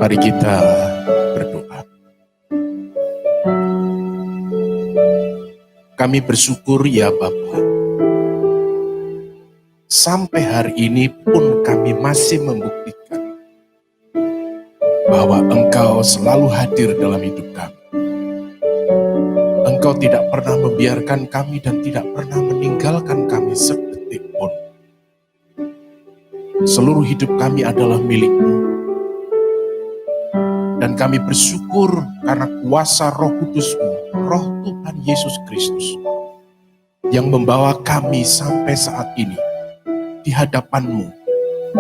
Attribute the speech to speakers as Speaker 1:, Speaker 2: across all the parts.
Speaker 1: Mari kita berdoa. Kami bersyukur ya Bapa, sampai hari ini pun kami masih membuktikan bahwa Engkau selalu hadir dalam hidup kami. Engkau tidak pernah membiarkan kami dan tidak pernah meninggalkan kami sedetik pun. Seluruh hidup kami adalah milik-Mu. Dan kami bersyukur karena kuasa Roh Kudus-Mu, Roh Tuhan Yesus Kristus, yang membawa kami sampai saat ini di hadapan-Mu.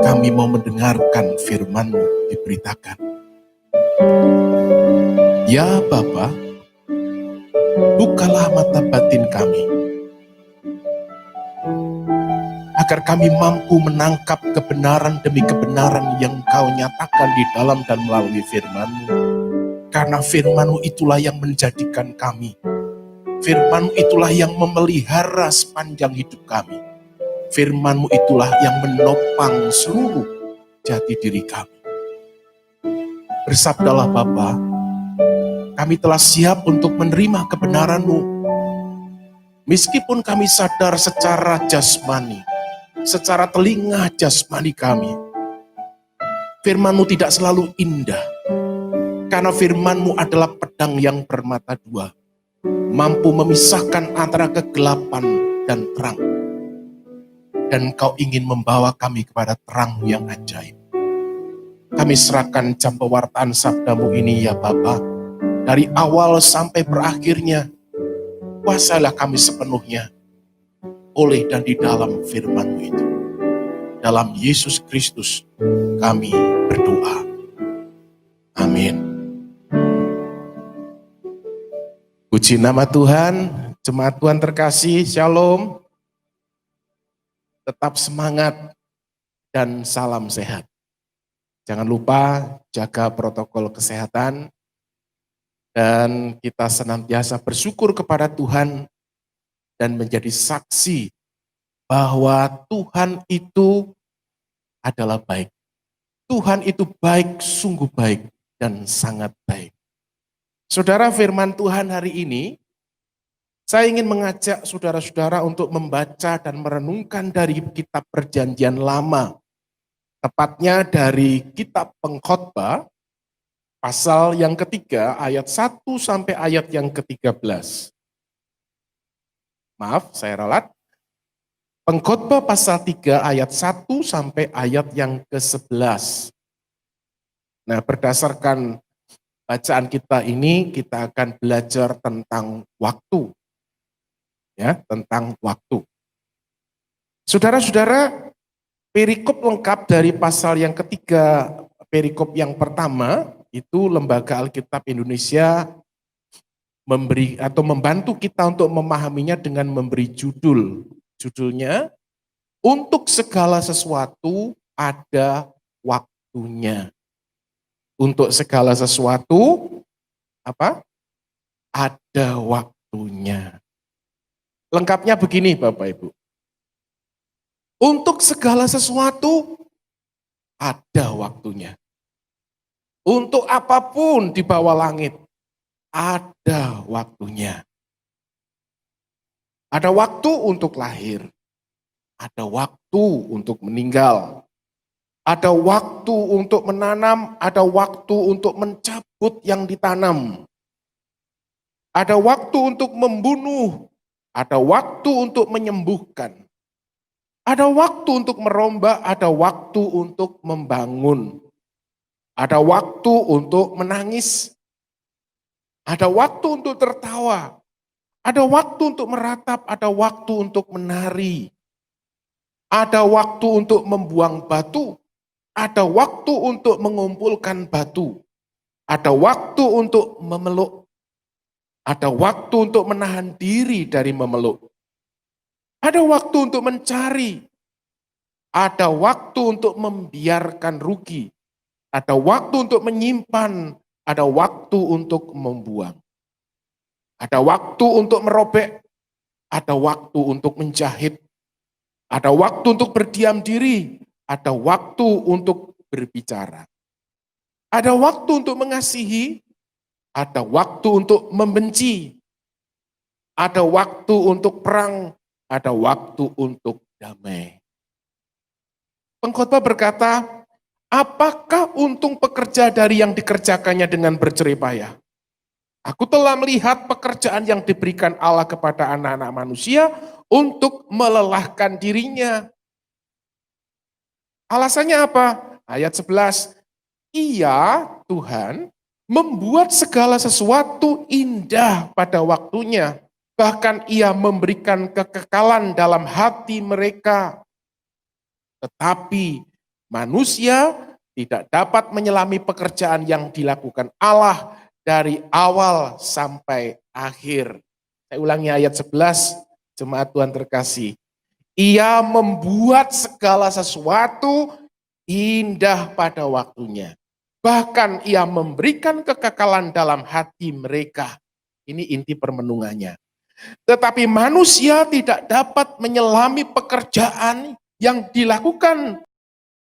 Speaker 1: Kami mau mendengarkan firman-Mu diberitakan. Ya Bapa, bukalah mata batin kami, agar kami mampu menangkap kebenaran demi kebenaran yang Kau nyatakan di dalam dan melalui firman-Mu. Karena firman-Mu itulah yang menjadikan kami. Firman-Mu itulah yang memelihara sepanjang hidup kami. Firman-Mu itulah yang menopang seluruh jati diri kami. Bersabdalah Bapa, kami telah siap untuk menerima kebenaran-Mu. Meskipun kami sadar secara jasmani, secara telinga jasmani kami, firman-Mu tidak selalu indah. Karena firman-Mu adalah pedang yang bermata dua, mampu memisahkan antara kegelapan dan terang. Dan Kau ingin membawa kami kepada terang yang ajaib. Kami serahkan jam pewartaan sabda-Mu ini ya Bapa, dari awal sampai berakhirnya, kuasailah kami sepenuhnya oleh dan di dalam firman-Mu itu. Dalam Yesus Kristus kami berdoa. Amin. Puji nama Tuhan, jemaat Tuhan terkasih, shalom. Tetap semangat dan salam sehat. Jangan lupa jaga protokol kesehatan dan kita senantiasa bersyukur kepada Tuhan dan menjadi saksi bahwa Tuhan itu adalah baik. Tuhan itu baik, sungguh baik dan sangat baik. Saudara, firman Tuhan hari ini, saya ingin mengajak saudara-saudara untuk membaca dan merenungkan dari kitab Perjanjian Lama. Tepatnya dari kitab Pengkhotbah, pasal yang ketiga, ayat 1 sampai ayat yang ke-13. Maaf, saya ralat. Pengkhotbah pasal 3 ayat 1 sampai ayat yang ke-11. Nah, berdasarkan bacaan kita ini, kita akan belajar tentang waktu. Ya, tentang waktu. Saudara-saudara, perikop lengkap dari pasal yang ketiga, perikop yang pertama, itu Lembaga Alkitab Indonesia memberi atau membantu kita untuk memahaminya dengan memberi judul. Judulnya, untuk segala sesuatu ada waktunya. Untuk segala sesuatu, apa? Ada waktunya. Lengkapnya begini Bapak Ibu. Untuk segala sesuatu ada waktunya. Untuk apapun di bawah langit ada waktunya. Ada waktu untuk lahir. Ada waktu untuk meninggal. Ada waktu untuk menanam, ada waktu untuk mencabut yang ditanam. Ada waktu untuk membunuh, ada waktu untuk menyembuhkan. Ada waktu untuk merombak, ada waktu untuk membangun. Ada waktu untuk menangis. Ada waktu untuk tertawa. Ada waktu untuk meratap, ada waktu untuk menari. Ada waktu untuk membuang batu. Ada waktu untuk mengumpulkan batu. Ada waktu untuk memeluk. Ada waktu untuk menahan diri dari memeluk. Ada waktu untuk mencari. Ada waktu untuk membiarkan rugi. Ada waktu untuk menyimpan. Ada waktu untuk membuang. Ada waktu untuk merobek. ada waktu untuk menjahit, ada waktu untuk berdiam diri, ada waktu untuk berbicara. Ada waktu untuk mengasihi, ada waktu untuk membenci, ada waktu untuk perang, ada waktu untuk damai. Pengkhotbah berkata, apakah untung pekerja dari yang dikerjakannya dengan berjerih payah? Aku telah melihat pekerjaan yang diberikan Allah kepada anak-anak manusia untuk melelahkan dirinya. Alasannya apa? Ayat 11, Ia, Tuhan, membuat segala sesuatu indah pada waktunya. Bahkan ia memberikan kekekalan dalam hati mereka. Tetapi manusia tidak dapat menyelami pekerjaan yang dilakukan Allah dari awal sampai akhir. Saya ulangi ayat 11, jemaat Tuhan terkasih. Ia membuat segala sesuatu indah pada waktunya. Bahkan ia memberikan kekekalan dalam hati mereka. Ini inti permenungannya. Tetapi manusia tidak dapat menyelami pekerjaan yang dilakukan.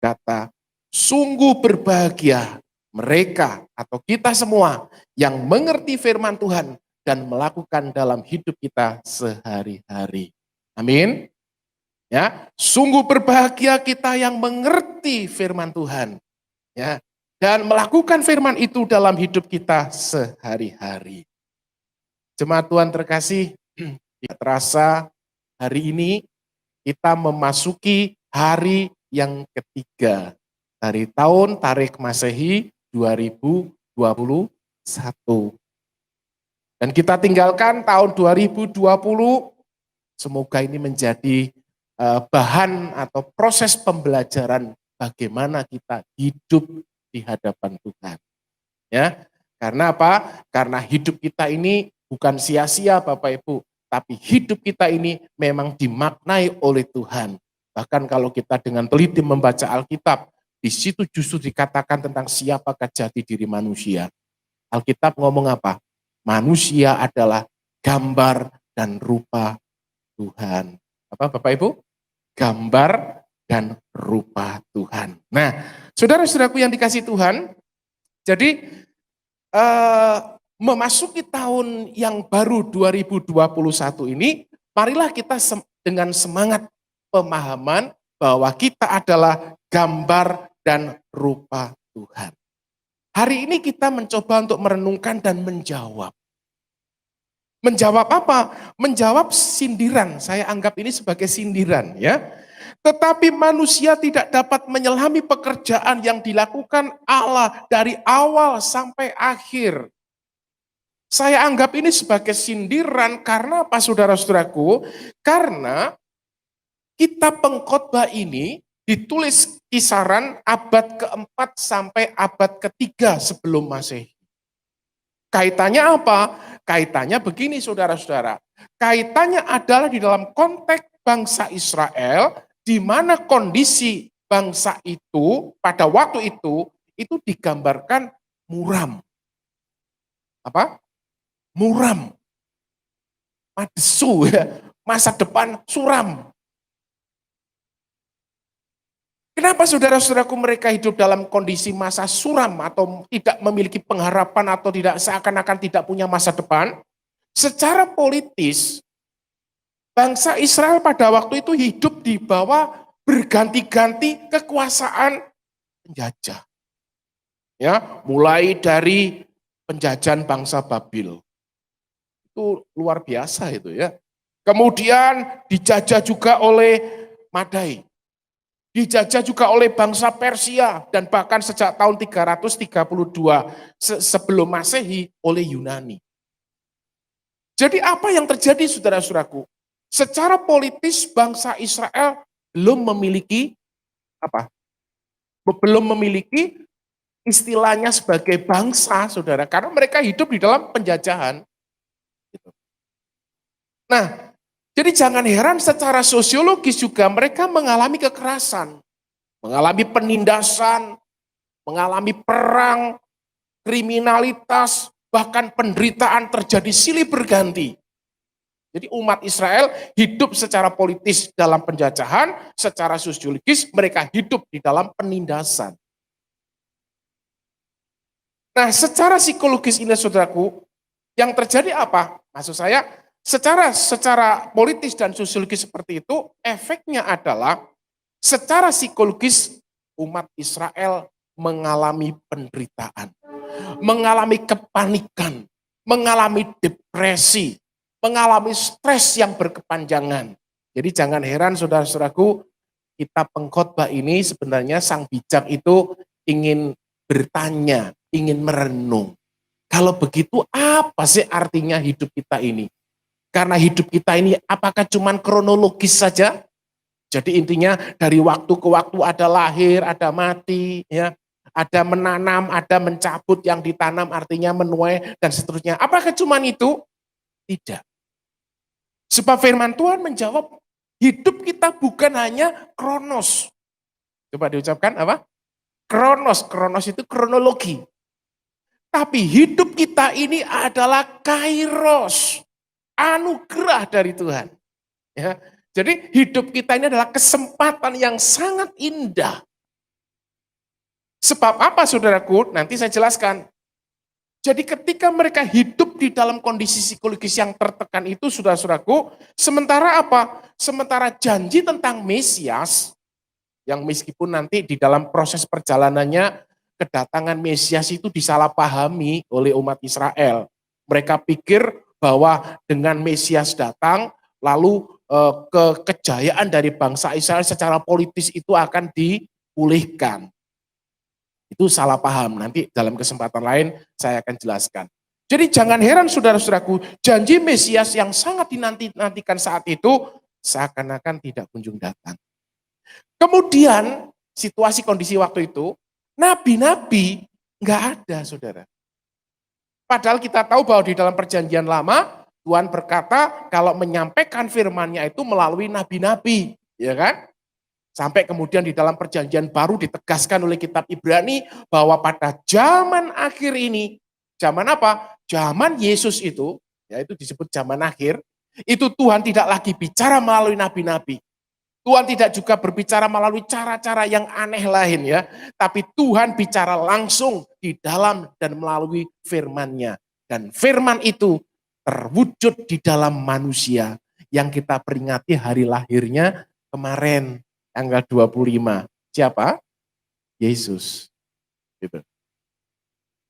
Speaker 1: Kata, sungguh berbahagia mereka atau kita semua yang mengerti firman Tuhan dan melakukan dalam hidup kita sehari-hari. Amin. Ya, sungguh berbahagia kita yang mengerti firman Tuhan, ya, dan melakukan firman itu dalam hidup kita sehari-hari. Jemaat Tuhan terkasih, tidak terasa hari ini kita memasuki hari yang ketiga dari tahun Tarik Masehi 2021. Dan kita tinggalkan tahun 2020, semoga ini menjadi bahan atau proses pembelajaran bagaimana kita hidup di hadapan Tuhan. Ya, karena apa? Karena hidup kita ini bukan sia-sia Bapak Ibu, tapi hidup kita ini memang dimaknai oleh Tuhan. Bahkan kalau kita dengan teliti membaca Alkitab, di situ justru dikatakan tentang siapakah jati diri manusia. Alkitab ngomong apa? Manusia adalah gambar dan rupa Tuhan. Apa Bapak Ibu? Gambar dan rupa Tuhan. Nah, saudara-saudaraku yang dikasih Tuhan, jadi memasuki tahun yang baru 2021 ini, marilah kita dengan semangat pemahaman bahwa kita adalah gambar dan rupa Tuhan. Hari ini kita mencoba untuk merenungkan dan menjawab. Menjawab apa? Menjawab sindiran. Saya anggap ini sebagai sindiran, ya. Tetapi manusia tidak dapat menyelami pekerjaan yang dilakukan Allah dari awal sampai akhir. Saya anggap ini sebagai sindiran karena apa saudara-saudaraku? Karena kitab Pengkhotbah ini ditulis kisaran abad ke-4 sampai abad ke-3 sebelum Masehi. Kaitannya apa? Kaitannya begini saudara-saudara. Kaitannya adalah di dalam konteks bangsa Israel, di mana kondisi bangsa itu pada waktu itu digambarkan muram. Apa? Muram. Madesu ya. Masa depan suram. Kenapa saudara-saudaraku mereka hidup dalam kondisi masa suram atau tidak memiliki pengharapan atau tidak seakan-akan tidak punya masa depan? Secara politis, bangsa Israel pada waktu itu hidup di bawah berganti-ganti kekuasaan penjajah. Ya, mulai dari penjajahan bangsa Babil. Itu luar biasa itu ya. Kemudian dijajah juga oleh Madai. Dijajah juga oleh bangsa Persia dan bahkan sejak tahun 332 sebelum Masehi oleh Yunani. Jadi apa yang terjadi saudara-saudaraku? Secara politis bangsa Israel belum memiliki apa? Belum memiliki istilahnya sebagai bangsa, saudara, karena mereka hidup di dalam penjajahan. Nah, jadi jangan heran secara sosiologis juga mereka mengalami kekerasan, mengalami penindasan, mengalami perang, kriminalitas, bahkan penderitaan terjadi silih berganti. Jadi umat Israel hidup secara politis dalam penjajahan, secara sosiologis mereka hidup di dalam penindasan. Nah, secara psikologis ini saudaraku, yang terjadi apa? Maksud saya, secara politis dan sosiologis seperti itu, efeknya adalah secara psikologis umat Israel mengalami penderitaan, mengalami kepanikan, mengalami depresi, mengalami stres yang berkepanjangan. Jadi jangan heran saudara-saudaraku, kita pengkhotbah ini sebenarnya sang bijak itu ingin bertanya, ingin merenung. Kalau begitu apa sih artinya hidup kita ini? Karena hidup kita ini apakah cuma kronologis saja? Jadi intinya dari waktu ke waktu ada lahir, ada mati, ya, ada menanam, ada mencabut yang ditanam artinya menuai dan seterusnya. Apakah cuma itu? Tidak. Sebab firman Tuhan menjawab, hidup kita bukan hanya kronos. Coba diucapkan apa? Kronos, kronos itu kronologi. Tapi hidup kita ini adalah kairos, anugerah dari Tuhan. Ya. Jadi hidup kita ini adalah kesempatan yang sangat indah. Sebab apa saudaraku? Nanti saya jelaskan. Jadi ketika mereka hidup di dalam kondisi psikologis yang tertekan itu, saudara-saudaraku, sementara apa? Sementara janji tentang Mesias, yang meskipun nanti di dalam proses perjalanannya, kedatangan Mesias itu disalahpahami oleh umat Israel. Mereka pikir bahwa dengan Mesias datang, lalu kejayaan dari bangsa Israel secara politis itu akan dipulihkan. Itu salah paham, nanti dalam kesempatan lain saya akan jelaskan. Jadi jangan heran saudara-saudaraku, janji Mesias yang sangat dinantikan saat itu seakan-akan tidak kunjung datang. Kemudian situasi kondisi waktu itu, nabi-nabi nggak ada saudara. Padahal kita tahu bahwa di dalam perjanjian lama, Tuhan berkata kalau menyampaikan firman-Nya itu melalui nabi-nabi, ya kan? Sampai kemudian di dalam perjanjian baru ditegaskan oleh kitab Ibrani bahwa pada zaman akhir ini, zaman apa? Zaman Yesus itu, yaitu disebut zaman akhir, itu Tuhan tidak lagi bicara melalui nabi-nabi. Tuhan tidak juga berbicara melalui cara-cara yang aneh lain ya, tapi Tuhan bicara langsung di dalam dan melalui firman-Nya. Dan firman itu terwujud di dalam manusia yang kita peringati hari lahirnya kemarin. Tanggal 25. Siapa? Yesus. Gitu.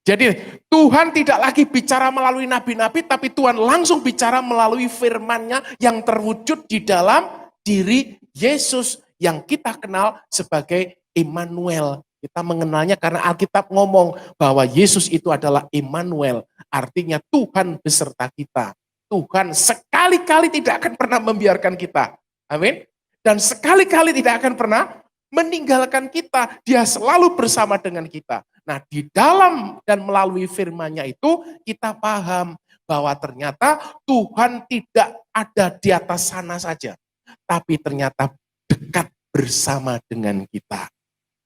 Speaker 1: Jadi Tuhan tidak lagi bicara melalui nabi-nabi, tapi Tuhan langsung bicara melalui firman-Nya yang terwujud di dalam diri Yesus yang kita kenal sebagai Immanuel. Kita mengenalnya karena Alkitab ngomong bahwa Yesus itu adalah Immanuel. Artinya Tuhan beserta kita. Tuhan sekali-kali tidak akan pernah membiarkan kita. Amin. Dan sekali-kali tidak akan pernah meninggalkan kita. Dia selalu bersama dengan kita. Nah di dalam dan melalui firman-Nya itu kita paham bahwa ternyata Tuhan tidak ada di atas sana saja. Tapi ternyata dekat bersama dengan kita.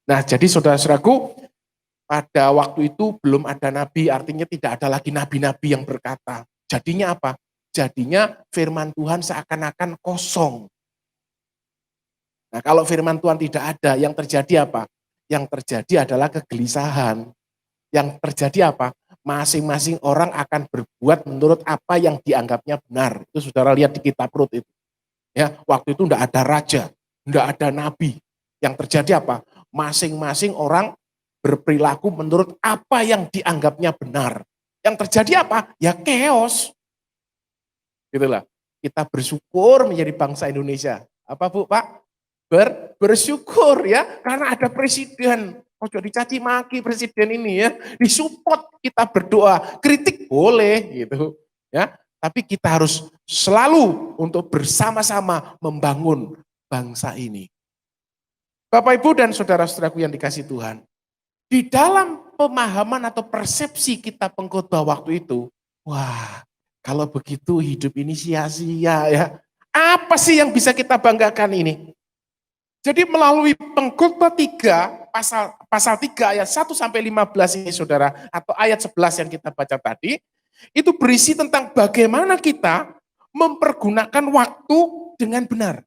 Speaker 1: Nah jadi saudara-saudaraku, pada waktu itu belum ada nabi, artinya tidak ada lagi nabi-nabi yang berkata. Jadinya apa? Jadinya firman Tuhan seakan-akan kosong. Nah kalau firman Tuhan tidak ada, yang terjadi apa? Yang terjadi adalah kegelisahan. Yang terjadi apa? Masing-masing orang akan berbuat menurut apa yang dianggapnya benar. Itu saudara lihat di kitab Rut itu. Ya, waktu itu enggak ada raja, enggak ada nabi. Yang terjadi apa? Masing-masing orang berperilaku menurut apa yang dianggapnya benar. Yang terjadi apa? Ya chaos. Gitulah. Kita bersyukur menjadi bangsa Indonesia. Apa Bu, Pak? Bersyukur ya, karena ada presiden. Ojo dicaci maki presiden ini ya, disupport kita berdoa, kritik boleh gitu ya, tapi kita harus selalu untuk bersama-sama membangun bangsa ini. Bapak Ibu dan saudara-saudaraku yang dikasih Tuhan, di dalam pemahaman atau persepsi kita pengkhotbah waktu itu, wah kalau begitu hidup ini sia-sia ya. Apa sih yang bisa kita banggakan ini? Jadi melalui pengkhotbah 3, pasal 3 ayat 1 sampai 15 ini saudara, atau ayat 11 yang kita baca tadi, itu berisi tentang bagaimana kita mempergunakan waktu dengan benar.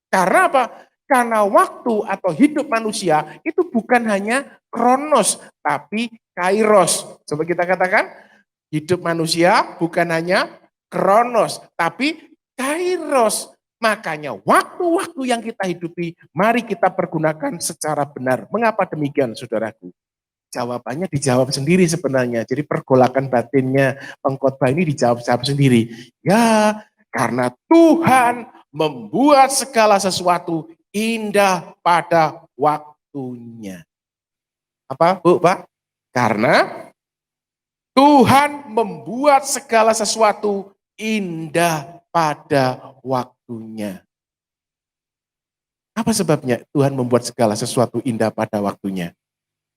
Speaker 1: Karena apa? Karena waktu atau hidup manusia itu bukan hanya kronos, tapi kairos. Coba kita katakan, hidup manusia bukan hanya kronos, tapi kairos. Makanya waktu-waktu yang kita hidupi, mari kita pergunakan secara benar. Mengapa demikian, saudaraku? Jawabannya dijawab sendiri sebenarnya. Jadi pergolakan batinnya pengkhotbah ini dijawab sendiri. Ya, karena Tuhan membuat segala sesuatu indah pada waktunya. Apa, Bu, Pak? Karena Tuhan membuat segala sesuatu indah pada waktunya. Apa sebabnya Tuhan membuat segala sesuatu indah pada waktunya?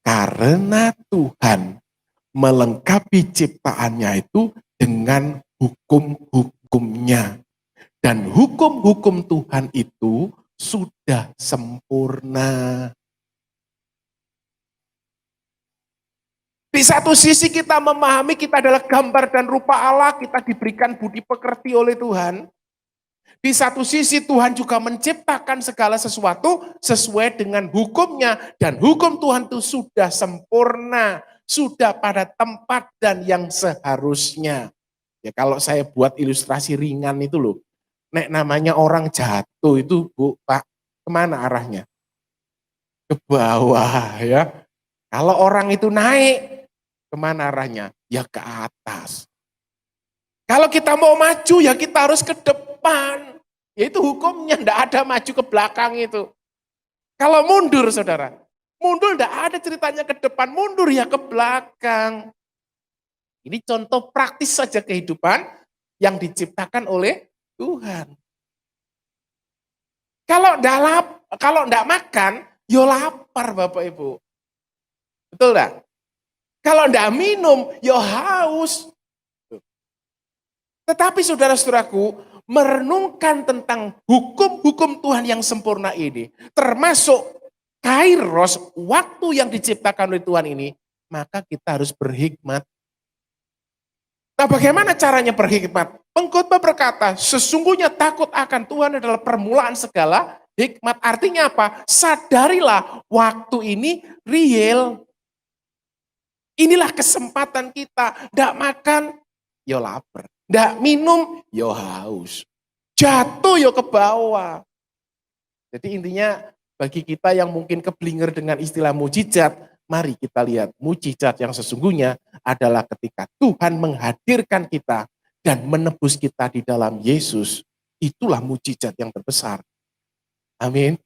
Speaker 1: Karena Tuhan melengkapi ciptaannya itu dengan hukum-hukumnya. Dan hukum-hukum Tuhan itu sudah sempurna. Di satu sisi kita memahami kita adalah gambar dan rupa Allah, kita diberikan budi pekerti oleh Tuhan. Di satu sisi Tuhan juga menciptakan segala sesuatu sesuai dengan hukumnya. Dan hukum Tuhan itu sudah sempurna, sudah pada tempat dan yang seharusnya. Ya kalau saya buat ilustrasi ringan itu loh, nek namanya orang jatuh itu Bu, Pak, kemana arahnya? Ke bawah ya. Kalau orang itu naik, kemana arahnya? Ya ke atas. Kalau kita mau maju ya kita harus ke depan. Ya itu hukumnya, enggak ada maju ke belakang itu. Kalau mundur saudara, mundur enggak ada ceritanya ke depan, mundur ya ke belakang. Ini contoh praktis saja kehidupan yang diciptakan oleh Tuhan. Kalau enggak makan, yo lapar Bapak Ibu. Betul enggak? Kalau enggak minum, yo haus. Tetapi saudara-saudaraku, merenungkan tentang hukum-hukum Tuhan yang sempurna ini, termasuk kairos, waktu yang diciptakan oleh Tuhan ini, maka kita harus berhikmat. Nah bagaimana caranya berhikmat? Pengkhotbah berkata, sesungguhnya takut akan Tuhan adalah permulaan segala hikmat. Artinya apa? Sadarilah waktu ini real. Inilah kesempatan kita. Nggak makan, yo lapar. Nggak minum, yo haus. Jatuh yo ke bawah. Jadi intinya bagi kita yang mungkin keblinger dengan istilah mujizat, mari kita lihat mujizat yang sesungguhnya adalah ketika Tuhan menghadirkan kita dan menebus kita di dalam Yesus. Itulah mujizat yang terbesar. Amin.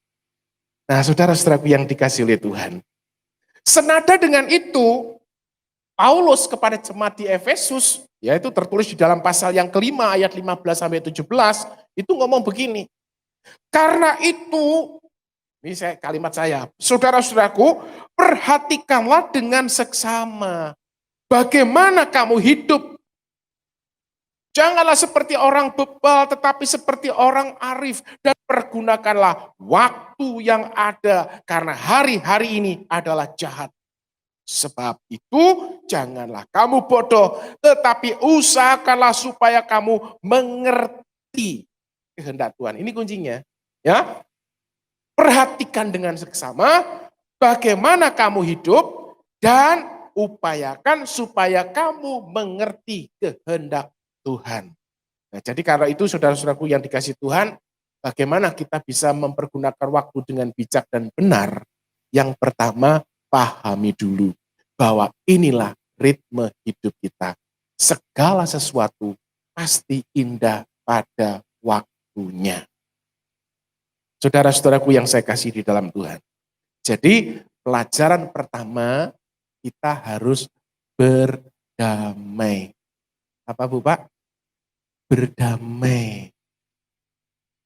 Speaker 1: Nah saudara-saudaraku yang dikasih oleh Tuhan. Senada dengan itu, Paulus kepada jemaat di Efesus, yaitu tertulis di dalam pasal yang kelima ayat 15-17, itu ngomong begini. Karena itu, ini kalimat saya, saudara-saudaraku, perhatikanlah dengan seksama. Bagaimana kamu hidup. Janganlah seperti orang bebal, tetapi seperti orang arif. Dan pergunakanlah waktu yang ada, karena hari-hari ini adalah jahat. Sebab itu janganlah kamu bodoh, tetapi usahakanlah supaya kamu mengerti kehendak Tuhan. Ini kuncinya. Ya, perhatikan dengan seksama bagaimana kamu hidup dan upayakan supaya kamu mengerti kehendak Tuhan. Nah, jadi karena itu saudara-saudaraku yang dikasih Tuhan, bagaimana kita bisa mempergunakan waktu dengan bijak dan benar? Yang pertama, pahami dulu bahwa inilah ritme hidup kita. Segala sesuatu pasti indah pada waktunya. Saudara-saudaraku yang saya kasih di dalam Tuhan. Jadi pelajaran pertama, kita harus berdamai. Apa Bu Pak? Berdamai.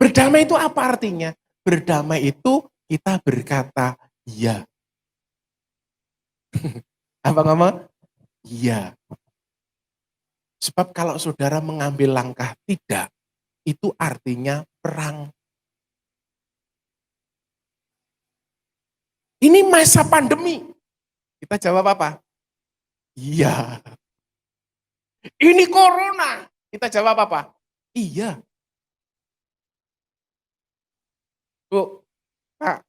Speaker 1: Berdamai itu apa artinya? Berdamai itu kita berkata iya. Apa ngomong? Iya. Sebab kalau saudara mengambil langkah tidak, itu artinya perang. Ini masa pandemi. Kita jawab apa? Iya. Ini corona. Kita jawab apa? Iya, Bu, Pak.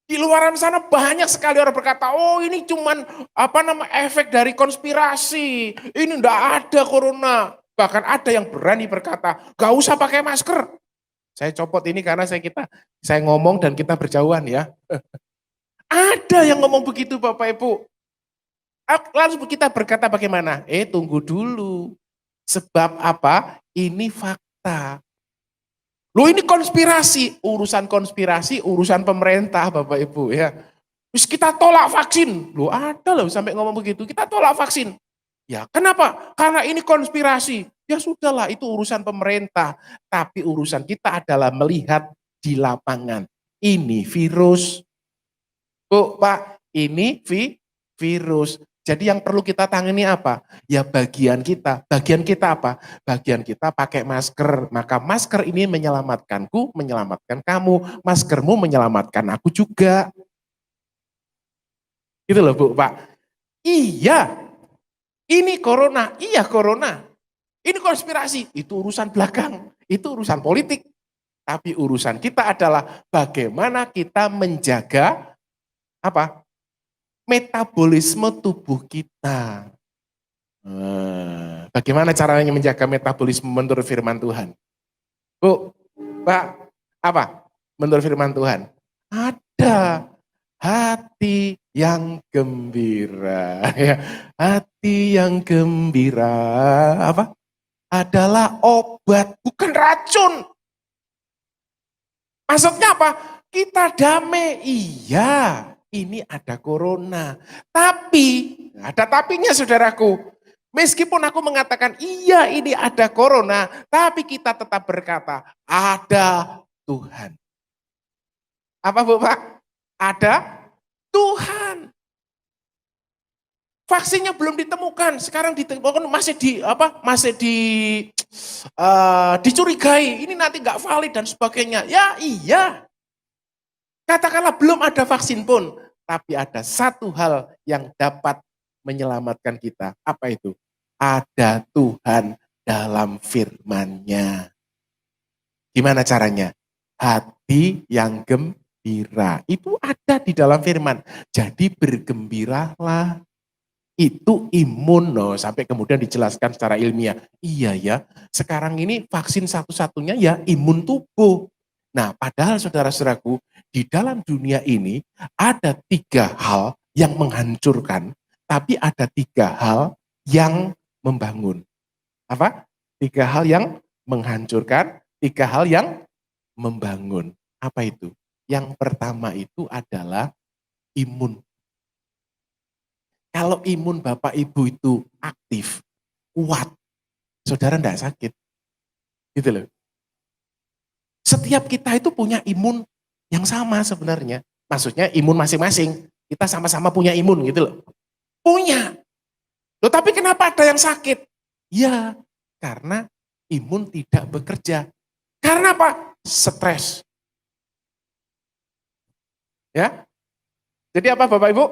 Speaker 1: Di luaran sana banyak sekali orang berkata, oh ini cuman efek dari konspirasi. Ini enggak ada corona. Bahkan ada yang berani berkata, gak usah pakai masker. Saya copot ini karena saya ngomong dan kita berjauhan ya. Ada yang ngomong begitu Bapak Ibu. Lalu kita berkata bagaimana? Tunggu dulu. Sebab apa? Ini fakta. Loh ini konspirasi, urusan pemerintah Bapak Ibu ya. Terus kita tolak vaksin. Loh ada loh sampai ngomong begitu, kita tolak vaksin. Ya kenapa? Karena ini konspirasi. Ya sudahlah itu urusan pemerintah. Tapi urusan kita adalah melihat di lapangan. Ini virus. Bu, Pak, ini virus. Jadi yang perlu kita tangani apa? Ya bagian kita. Bagian kita apa? Bagian kita pakai masker. Maka masker ini menyelamatkanku, menyelamatkan kamu. Maskermu menyelamatkan aku juga. Gitu loh Bu, Pak. Iya, ini corona. Iya corona. Ini konspirasi. Itu urusan belakang. Itu urusan politik. Tapi urusan kita adalah bagaimana kita menjaga apa? Metabolisme tubuh kita. Bagaimana caranya menjaga metabolisme menurut firman Tuhan? Bu, Pak, apa? Menurut firman Tuhan? Ada hati yang gembira. Ya. Hati yang gembira apa? Adalah obat, bukan racun. Maksudnya apa? Kita damai. Iya, ini ada corona. Tapi, ada tapinya saudaraku. Meskipun aku mengatakan, iya ini ada corona, tapi kita tetap berkata, ada Tuhan. Apa Bu Pak? Ada Tuhan. Vaksinnya belum ditemukan, sekarang ditemukan dicurigai, ini nanti nggak valid dan sebagainya. Ya iya, katakanlah belum ada vaksin pun, tapi ada satu hal yang dapat menyelamatkan kita. Apa itu? Ada Tuhan dalam firman-Nya. Gimana caranya? Hati yang gembira. Itu ada di dalam firman. Jadi bergembiralah. Itu imun loh, sampai kemudian dijelaskan secara ilmiah. Iya ya, sekarang ini vaksin satu-satunya ya imun tubuh. Nah, padahal saudara-saudaraku, di dalam dunia ini ada 3 hal yang menghancurkan, tapi ada 3 hal yang membangun. Apa? 3 hal yang menghancurkan, 3 hal yang membangun. Apa itu? Yang pertama itu adalah imun. Kalau imun Bapak Ibu itu aktif, kuat, saudara enggak sakit. Gitu loh. Setiap kita itu punya imun yang sama sebenarnya. Maksudnya imun masing-masing. Kita sama-sama punya imun gitu loh. Punya. Loh tapi kenapa ada yang sakit? Ya, karena imun tidak bekerja. Karena apa? Stres. Ya. Jadi apa Bapak Ibu?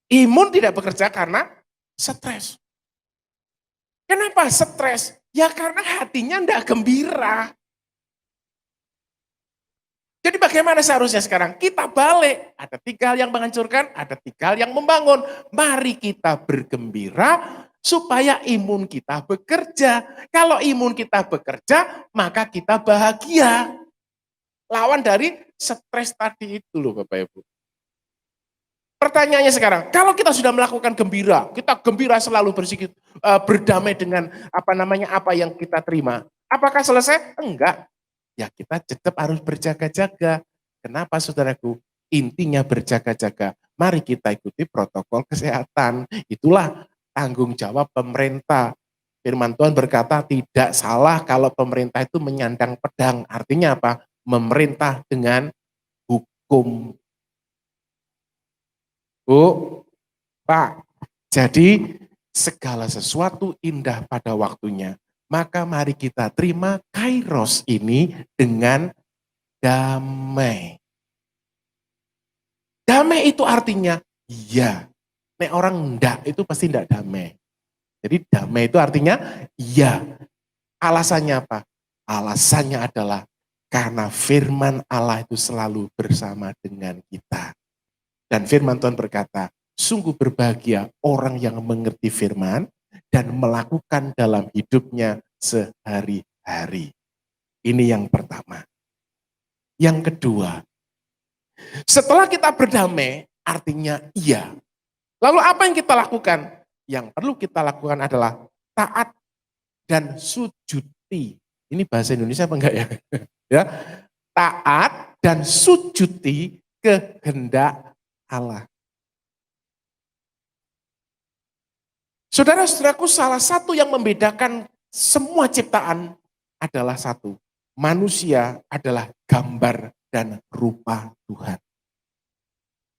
Speaker 1: Imun tidak bekerja karena stres. Kenapa stres? Ya karena hatinya enggak gembira. Jadi bagaimana seharusnya sekarang? Kita balik. Ada 3 hal yang menghancurkan, ada 3 hal yang membangun. Mari kita bergembira supaya imun kita bekerja. Kalau imun kita bekerja, maka kita bahagia. Lawan dari stres tadi itu loh Bapak Ibu. Pertanyaannya sekarang, kalau kita sudah melakukan gembira, kita gembira selalu berdamai dengan apa yang kita terima. Apakah selesai? Enggak. Ya kita tetap harus berjaga-jaga. Kenapa saudaraku? Intinya berjaga-jaga. Mari kita ikuti protokol kesehatan. Itulah tanggung jawab pemerintah. Firman Tuhan berkata tidak salah kalau pemerintah itu menyandang pedang. Artinya apa? Memerintah dengan hukum. Bu, Pak, jadi segala sesuatu indah pada waktunya. Maka mari kita terima kairos ini dengan damai. Damai itu artinya iya. Nek orang ndak itu pasti ndak damai. Jadi damai itu artinya iya. Alasannya apa? Alasannya adalah karena firman Allah itu selalu bersama dengan kita. Dan firman Tuhan berkata, sungguh berbahagia orang yang mengerti firman dan melakukan dalam hidupnya sehari-hari. Ini yang pertama. Yang kedua, setelah kita berdamai, artinya iya. Lalu apa yang kita lakukan? Yang perlu kita lakukan adalah taat dan sujudi. Ini bahasa Indonesia apa enggak ya? Ya, taat dan sujudi kehendak Allah. Saudara-saudaraku, salah satu yang membedakan semua ciptaan adalah satu. Manusia adalah gambar dan rupa Tuhan.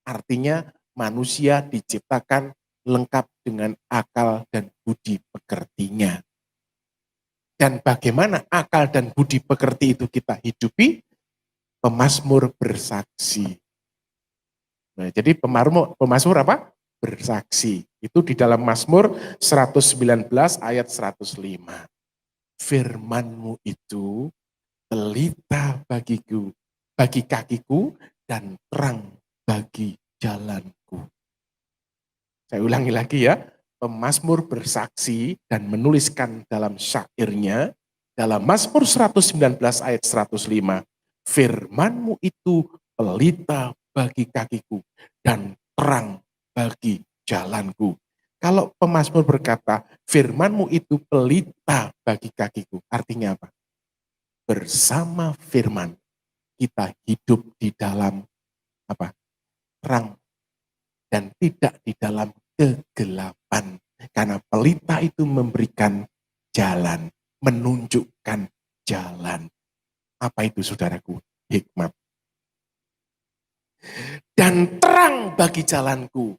Speaker 1: Artinya manusia diciptakan lengkap dengan akal dan budi pekertinya. Dan bagaimana akal dan budi pekerti itu kita hidupi? Pemazmur bersaksi. Nah, jadi pemazmur apa? Bersaksi. Itu di dalam Mazmur 119 ayat 105. Firman-Mu itu pelita bagiku, bagi kakiku, dan terang bagi jalanku. Saya ulangi lagi ya. Pemazmur bersaksi dan menuliskan dalam syairnya, dalam Mazmur 119 ayat 105, firman-Mu itu pelita bagi kakiku dan terang bagi jalanku. Kalau pemazmur berkata, firman-Mu itu pelita bagi kakiku, artinya apa? Bersama firman kita hidup di dalam apa? Terang dan tidak di dalam kegelapan. Karena pelita itu memberikan jalan, menunjukkan jalan. Apa itu saudaraku? Hikmat. Dan terang bagi jalanku.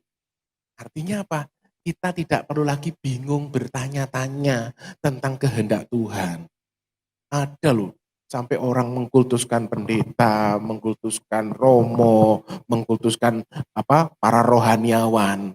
Speaker 1: Artinya apa? Kita tidak perlu lagi bingung bertanya-tanya tentang kehendak Tuhan. Ada loh, sampai orang mengkultuskan pendeta, mengkultuskan romo, mengkultuskan para rohaniawan.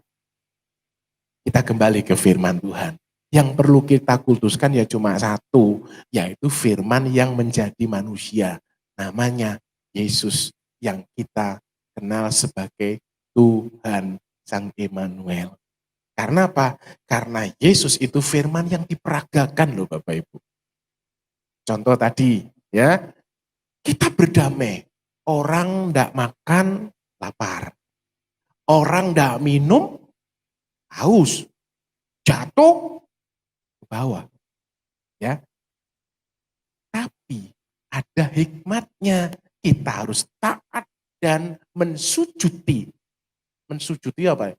Speaker 1: Kita kembali ke firman Tuhan. Yang perlu kita kultuskan ya cuma satu, yaitu firman yang menjadi manusia. Namanya Yesus yang kita kenal sebagai Tuhan Sang Immanuel. Karena apa? Karena Yesus itu firman yang diperagakan loh Bapak Ibu. Contoh tadi ya, kita berdamai. Orang ndak makan lapar. Orang ndak minum haus. Jatuh ke bawah. Ya. Tapi ada hikmatnya. Kita harus taat dan mensujudi. Mensujudi apa?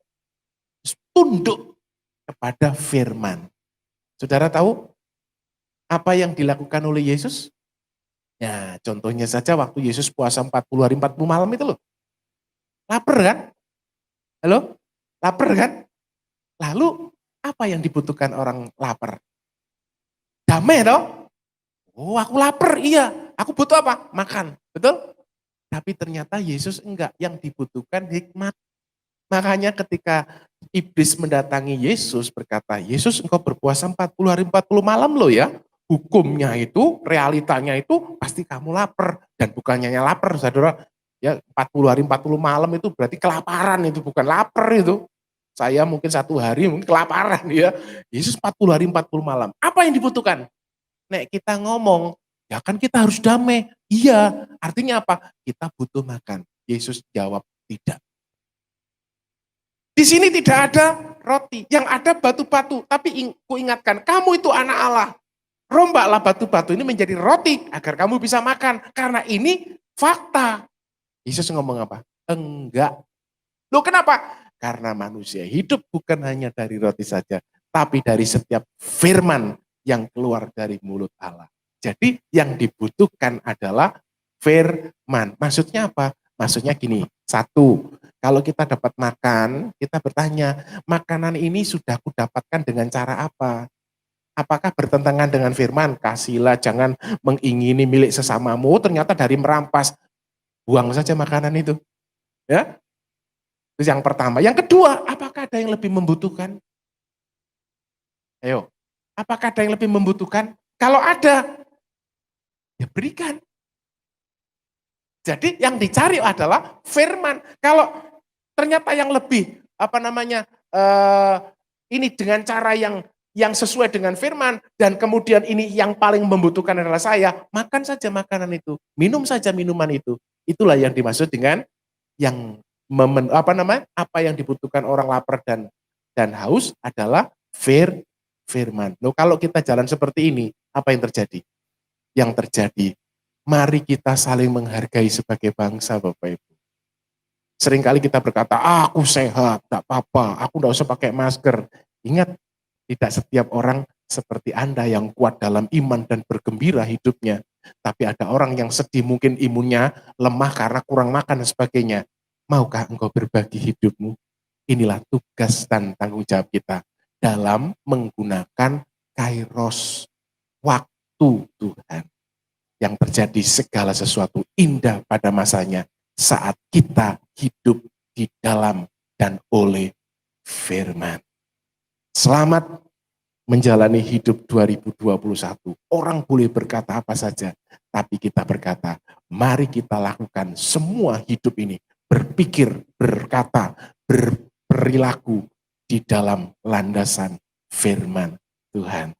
Speaker 1: Tunduk kepada firman. Saudara tahu apa yang dilakukan oleh Yesus? Ya, contohnya saja waktu Yesus puasa 40 hari 40 malam itu loh. Lapar kan? Halo? Lapar kan? Lalu apa yang dibutuhkan orang lapar? Damai toh? Oh, aku lapar, iya. Aku butuh apa? Makan, betul? Tapi ternyata Yesus enggak, yang dibutuhkan hikmat. Makanya ketika iblis mendatangi Yesus berkata, Yesus engkau berpuasa 40 hari 40 malam loh ya. Hukumnya itu, realitanya itu pasti kamu lapar. Dan bukannya lapar, saudara. Ya 40 hari 40 malam itu berarti kelaparan, itu bukan lapar itu. Saya mungkin 1 hari mungkin kelaparan ya. Yesus 40 hari 40 malam. Apa yang dibutuhkan? Nek kita ngomong, ya kan kita harus damai. Iya, artinya apa? Kita butuh makan. Yesus jawab tidak. Di sini tidak ada roti, yang ada batu-batu. Tapi ku ingatkan, kamu itu anak Allah. Rombaklah batu-batu ini menjadi roti agar kamu bisa makan. Karena ini fakta. Yesus ngomong apa? Enggak. Loh kenapa? Karena manusia hidup bukan hanya dari roti saja, tapi dari setiap firman yang keluar dari mulut Allah. Jadi yang dibutuhkan adalah firman. Maksudnya apa? Maksudnya gini, satu, kalau kita dapat makan, kita bertanya, makanan ini sudah aku dapatkan dengan cara apa? Apakah bertentangan dengan firman? Kasihlah, jangan mengingini milik sesamamu, ternyata dari merampas. Buang saja makanan itu. Ya, itu yang pertama. Yang kedua, apakah ada yang lebih membutuhkan? Ayo, apakah ada yang lebih membutuhkan? Kalau ada, ya berikan. Jadi yang dicari adalah firman. Kalau ternyata yang lebih ini dengan cara yang sesuai dengan firman dan kemudian ini yang paling membutuhkan adalah saya, makan saja makanan itu, minum saja minuman itu. Itulah yang dimaksud dengan yang apa yang dibutuhkan orang lapar dan haus adalah firman. Loh, kalau kita jalan seperti ini, apa yang terjadi? Yang terjadi, mari kita saling menghargai sebagai bangsa, Bapak Ibu. Seringkali kita berkata, aku sehat, tak apa-apa, aku tidak usah pakai masker. Ingat, tidak setiap orang seperti Anda yang kuat dalam iman dan bergembira hidupnya. Tapi ada orang yang sedih, mungkin imunnya lemah karena kurang makan dan sebagainya. Maukah engkau berbagi hidupmu? Inilah tugas dan tanggung jawab kita dalam menggunakan kairos, waktu Tuhan. Yang terjadi segala sesuatu indah pada masanya saat kita hidup di dalam dan oleh firman. Selamat menjalani hidup 2021. Orang boleh berkata apa saja, tapi kita berkata, mari kita lakukan semua hidup ini, berpikir, berkata, berperilaku di dalam landasan firman Tuhan.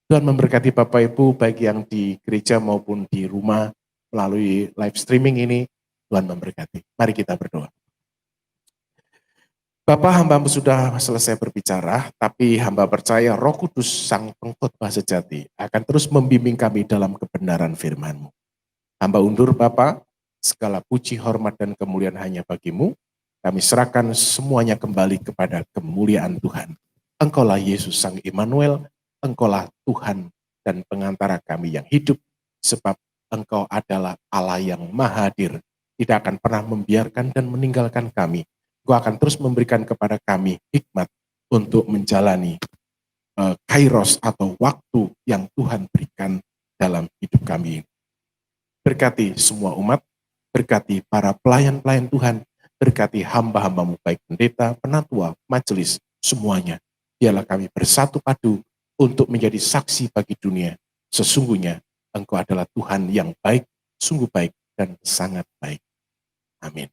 Speaker 1: Tuhan memberkati Bapak Ibu, baik yang di gereja maupun di rumah, melalui live streaming ini, Tuhan memberkati. Mari kita berdoa. Bapa, hamba-Mu sudah selesai berbicara, tapi hamba percaya Roh Kudus Sang Pengkhotbah sejati akan terus membimbing kami dalam kebenaran firman-Mu. Hamba undur Bapa, segala puji, hormat, dan kemuliaan hanya bagi-Mu. Kami serahkan semuanya kembali kepada kemuliaan Tuhan. Engkaulah Yesus Sang Immanuel, Engkaulah Tuhan dan pengantara kami yang hidup, sebab Engkau adalah Allah yang maha hadir, tidak akan pernah membiarkan dan meninggalkan kami. Engkau akan terus memberikan kepada kami hikmat untuk menjalani kairos atau waktu yang Tuhan berikan dalam hidup kami. Berkati semua umat, berkati para pelayan-pelayan Tuhan, berkati hamba-hamba-Mu baik pendeta, penatua, majelis, semuanya. Biarlah kami bersatu padu untuk menjadi saksi bagi dunia. Sesungguhnya Engkau adalah Tuhan yang baik, sungguh baik, dan sangat baik. Amin.